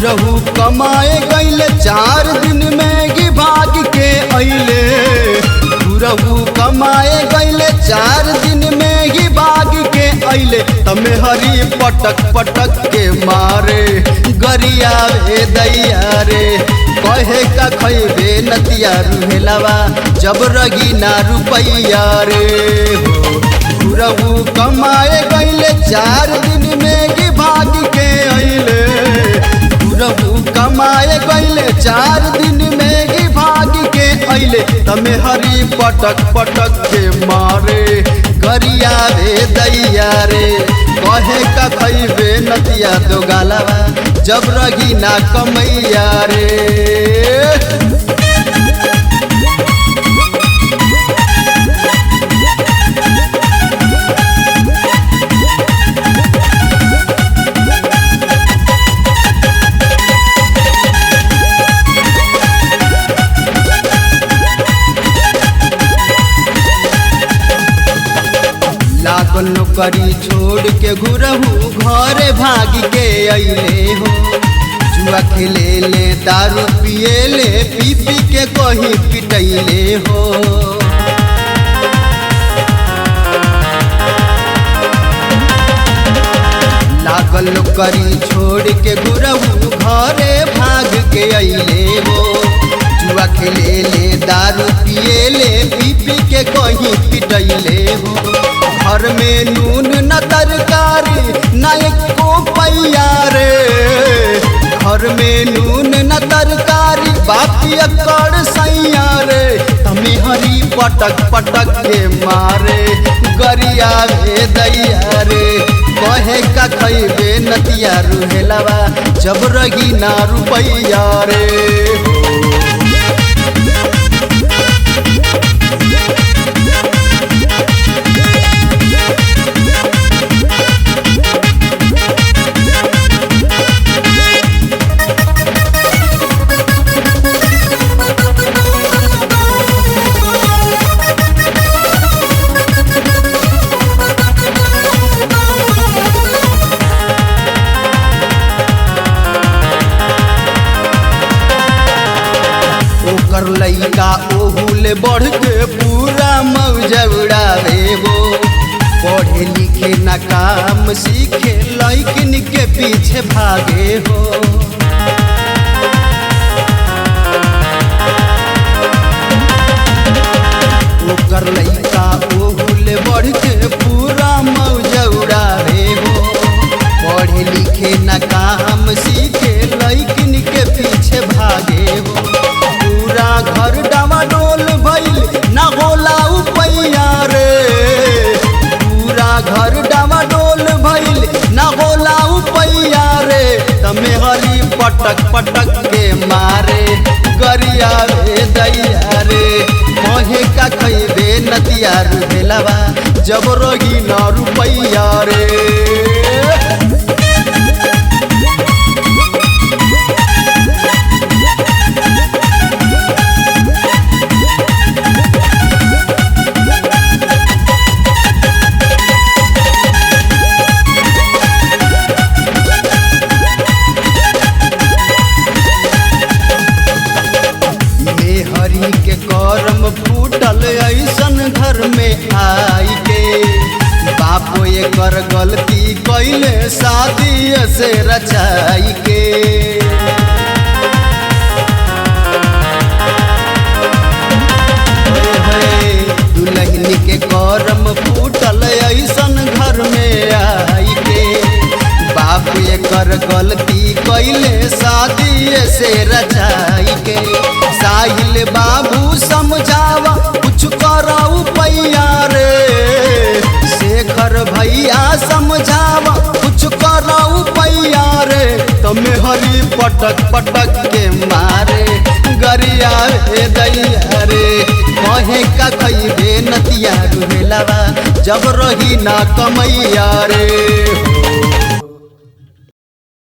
रहू कमाए गईले 4 दिन में गी भाग के अइले। रहू कमाए गईले 4 दिन में गी भाग के अइले। तमे हरी पटक पटक के मारे गरिया रे दैया रे। कहे का खैबे नतिया रुहेलावा जब रगी ना रुपैया रे हो। रहू कमाए गईले 4 दिन में गी भाग के अइले। रहू कमाए गईले 4 दिन में गी भाग के अइले। तमे हरी पटक पटक के मारे गरिया रे दैया रे। कहे का खैबे नतिया दो गालावा जब रगी ना कमैया रे। लागल नौकरी छोड़ के घुरहू घरे भाग के अइले हो। जुआ खेले ले दारू पिए ले पी पी के कहीं पिटैले हो। लागल नौकरी छोड़ के घुरहू घरे भाग के अइले हो। जुआ खेले ले दारू पिए ले पी पी के कहीं पिटैले हो। घर में नून न तरकारी न एको पैया रे। घर में नून न तरकारी बापी अकड़ सैया रे। तमे हरी पटक पटक के मारे गरिया रे दैया रे। कहे का खैबे नतिया रुहेलावा जब रगी ना रुपैया रे हो। ओकर लइका ओहुले बढ़ के पूरा मौज उड़ावे हो। पढ़े लिखे ना काम सीखे लइकिन के पीछे भागे हो। ओकर लइका ओहुले बढ़ के पूरा मौज उड़ावे हो। पढ़े लिखे ना काम सीखे लइकिन के पीछे भागे हो। पूरा घर डामाडोल भइल ना होला उपैया रे। पूरा घर डामाडोल भइल ना होला उपैया रे। तमे हरी पटक पटक के मारे गरिया रे दैया रे। कहे का खैबे नतिया रुहेलावा जब रगी ना रुपैया रे। हरी के करम फूटल ऐसन घर में आई के। बापो एकर गलती कैले शादी से रचाई के। दुल्हनी के करम फूटल ऐसन घर में आई के। बाप एकर गलती कैले शादी से रचाई के। साहिल बाबू समझावा कुछ कराऊ पैया रे। शेखर भैया समझावा कुछ कराऊ पैया रे। तमे हरी पटक पटक के मारे गरिया रे दैया रे। कहे का खैबे नतिया रुहेलावा जब रही ना कमैया रे।